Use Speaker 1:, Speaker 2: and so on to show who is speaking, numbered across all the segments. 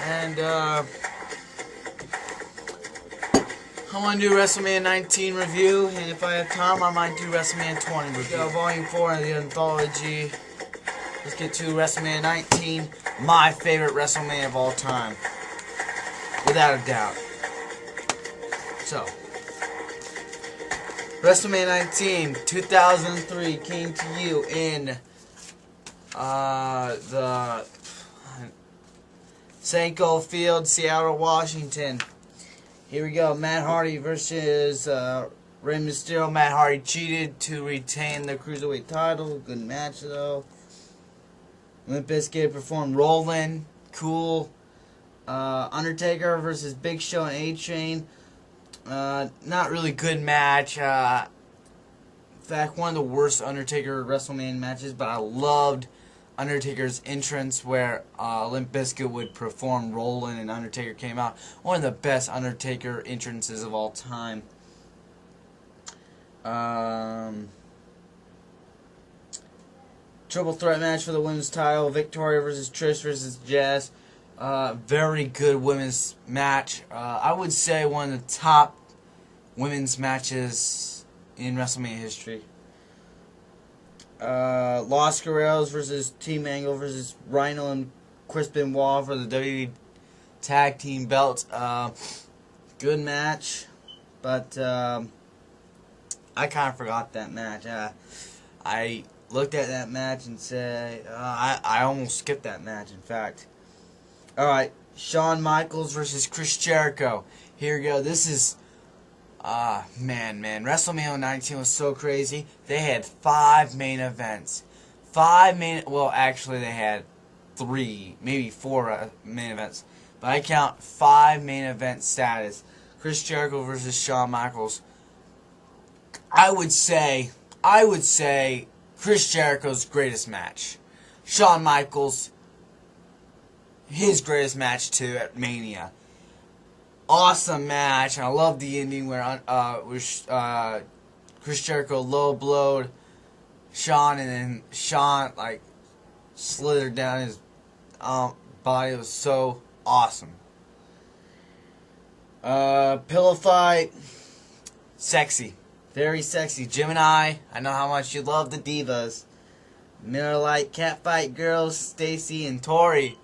Speaker 1: And I want to do WrestleMania 19 review, and if I have time, I might do WrestleMania 20 review. Volume 4 of the anthology. Let's get to WrestleMania 19, my favorite WrestleMania of all time, without a doubt. So, WrestleMania 19, 2003, came to you in the Sanko Field, Seattle, Washington. Here we go. Matt Hardy versus Rey Mysterio. Matt Hardy cheated to retain the Cruiserweight title. Good match, though. Limp Bizkit performed Rollin'. Cool. Undertaker versus Big Show and A-Train. Not really good match. In fact, one of the worst Undertaker WrestleMania matches, but I loved Undertaker's entrance where Limp Bizkit would perform Rollin' and Undertaker came out. One of the best Undertaker entrances of all time. Triple threat match for the women's title. Victoria versus Trish versus Jess. Very good women's match. I would say one of the top women's matches in WrestleMania history. Los Guerreros versus Team Angle versus Rhino and Chris Benoit for the WWE Tag Team belts. Good match, but I kind of forgot that match. I looked at that match and said, I almost skipped that match, in fact. Alright, Shawn Michaels versus Chris Jericho. Here we go. This is, man, WrestleMania 19 was so crazy. They had 5 main events. Well, actually they had 3, maybe 4 main events. But I count 5 main event status. Chris Jericho versus Shawn Michaels. I would say Chris Jericho's greatest match. Shawn Michaels, his greatest match too at Mania. Awesome match. And I love the ending where Chris Jericho low blowed Shawn, and then Shawn like slithered down his body. It was so awesome. Pillow fight, sexy. Very sexy. Jim and I know how much you love the divas. Miller Lite Catfight Girls, Stacy and Tori.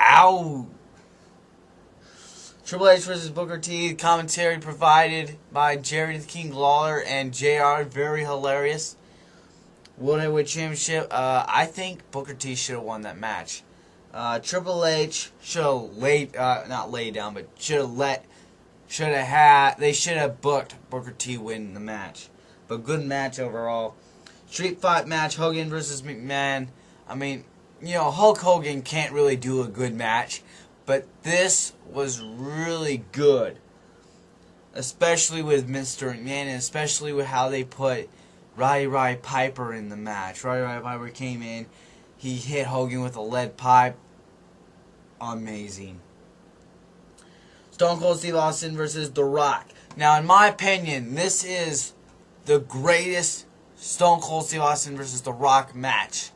Speaker 1: Ow! Triple H versus Booker T. Commentary provided by Jerry the King Lawler and JR. Very hilarious. World Heavyweight Championship. I think Booker T should have won that match. Triple H should have not laid down, but they should have booked Booker T winning the match. But good match overall. Street fight match, Hogan versus McMahon. I mean, you know, Hulk Hogan can't really do a good match, but this was really good. Especially with Mr. McMahon, and especially with how they put Roddy Piper in the match. Roddy Piper came in, he hit Hogan with a lead pipe. Amazing. Stone Cold Steve Austin versus The Rock. Now, in my opinion, this is the greatest Stone Cold Steve Austin versus The Rock match.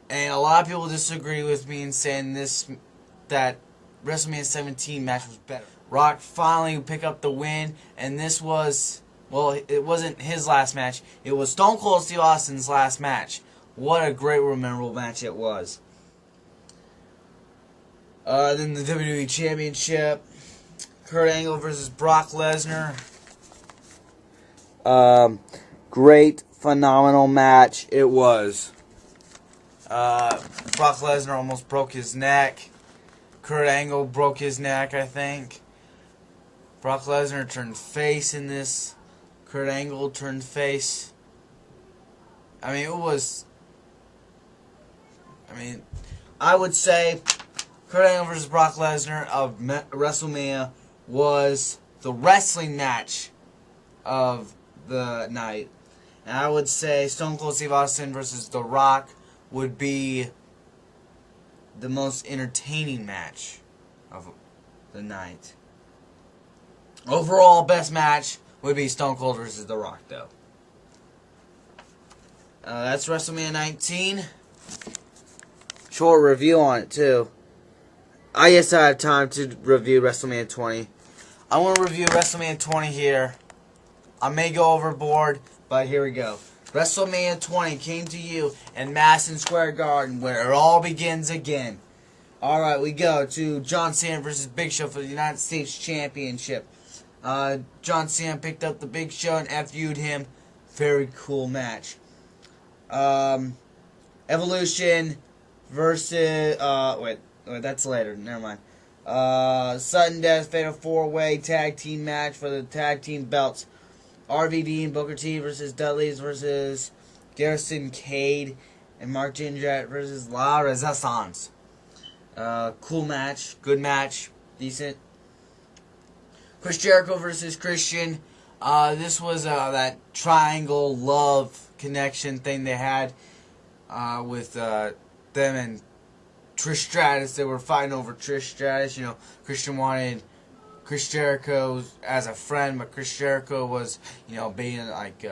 Speaker 1: And a lot of people disagree with me in saying that WrestleMania 17 match was better. Rock finally picked up the win, and this was, well, it wasn't his last match. It was Stone Cold Steve Austin's last match. What a great, memorable match it was. Then the WWE Championship, Kurt Angle versus Brock Lesnar. Great, phenomenal match it was. Brock Lesnar almost broke his neck. Kurt Angle broke his neck, I think. Brock Lesnar turned face in this. Kurt Angle turned face. I mean, I would say Kurt Angle versus Brock Lesnar of WrestleMania was the wrestling match of the night. And I would say Stone Cold Steve Austin versus The Rock would be the most entertaining match of the night. Overall, best match would be Stone Cold versus The Rock, though. That's WrestleMania 19. short review on it too. I guess I have time to review WrestleMania 20. I want to review WrestleMania 20 here. I may go overboard, but here we go. WrestleMania 20 came to you in Madison Square Garden, where it all begins again. Alright, we go to John Cena versus Big Show for the United States Championship. John Cena picked up the Big Show and FU'd him. Very cool match. Evolution versus... wait, that's later. Never mind. Sudden Death Fatal 4-Way Tag Team match for the Tag Team belts. RVD and Booker T versus Dudley's versus Garrison Cade and Mark Jindrak versus La Resistance. Cool match. Good match. Decent. Chris Jericho versus Christian. This was that triangle love connection thing they had with them and Trish Stratus. They were fighting over Trish Stratus. You know, Christian wanted Chris Jericho as a friend, but Chris Jericho was, you know, being like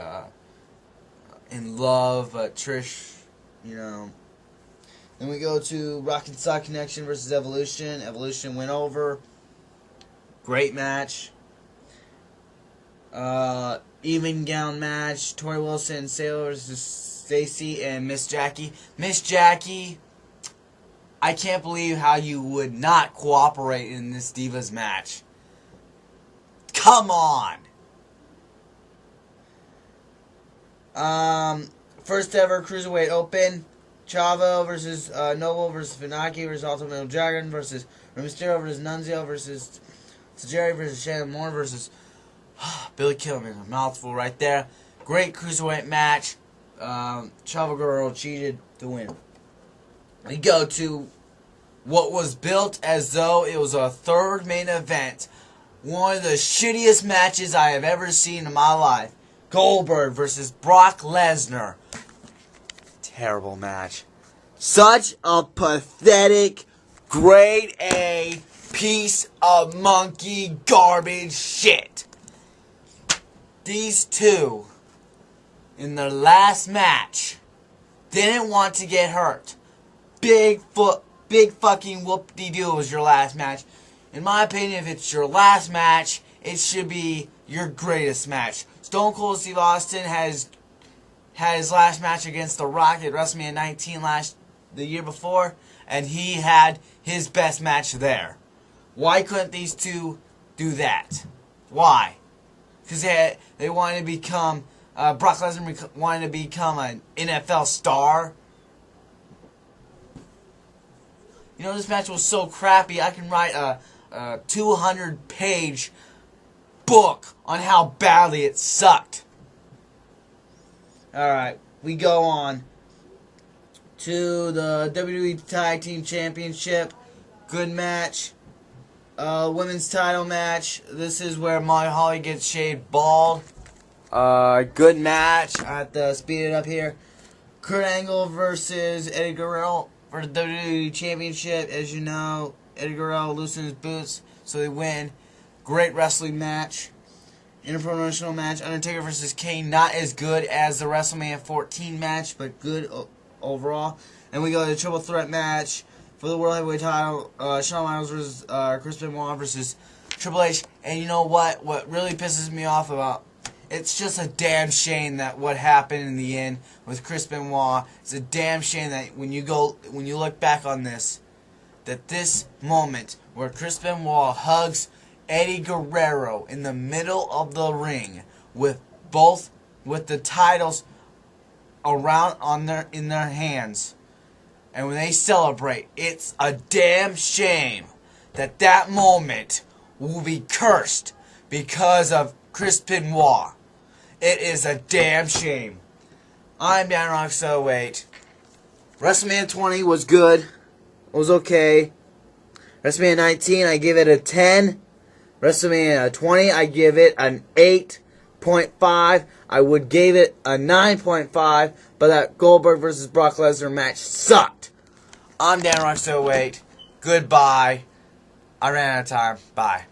Speaker 1: in love. Trish, you know. Then we go to Rock and Sock Connection versus Evolution. Evolution went over. Great match. Even gown match. Tori Wilson, Sailor versus Stacy and Miss Jackie. Miss Jackie, I can't believe how you would not cooperate in this Divas match. Come on! First ever Cruiserweight Open. Chavo versus Noble versus Funaki versus Ultimate Dragon versus Rey Mysterio versus Nunzio versus Tajiri versus Shannon Moore versus Billy Kidman. A mouthful right there. Great Cruiserweight match. Chavo Guerrero cheated to win. We go to what was built as though it was a third main event. One of the shittiest matches I have ever seen in my life. Goldberg versus Brock Lesnar. Terrible match. Such a pathetic, grade A piece of monkey garbage shit. These two, in their last match, didn't want to get hurt. Big fucking whoop-de-doo was your last match. In my opinion, if it's your last match, it should be your greatest match. Stone Cold Steve Austin had his last match against The Rock at WrestleMania 19 the year before, and he had his best match there. Why couldn't these two do that? Why? Because they wanted to become, Brock Lesnar wanted to become an NFL star. You know, this match was so crappy, I can write a 200-page book on how badly it sucked. Alright, we go on to the WWE Tag Team Championship. Good match. Women's title match. This is where Molly Holly gets shaved bald. Good match. I have to speed it up here. Kurt Angle versus Eddie Guerrero for the WWE Championship. As you know, Eddie Guerrero loosened his boots, so they win. Great wrestling match. Interpromotional match. Undertaker versus Kane. Not as good as the WrestleMania 14 match, but good overall. And we go to the triple threat match for the World Heavyweight title. Shawn Michaels versus Chris Benoit versus Triple H. And you know what? What really pisses me off about it's just a damn shame that what happened in the end with Chris Benoit. It's a damn shame that when you look back on this, that this moment where Chris Benoit hugs Eddie Guerrero in the middle of the ring with the titles around in their hands, and when they celebrate, it's a damn shame that moment will be cursed because of Chris Benoit. It is a damn shame. I'm Dan Rock, so wait. WrestleMania 20 was good. It was okay. WrestleMania 19, I give it a 10. WrestleMania 20, I give it an 8.5. I would give it a 9.5, but that Goldberg versus Brock Lesnar match sucked. I'm Dan Rock, so wait. Goodbye. I ran out of time. Bye.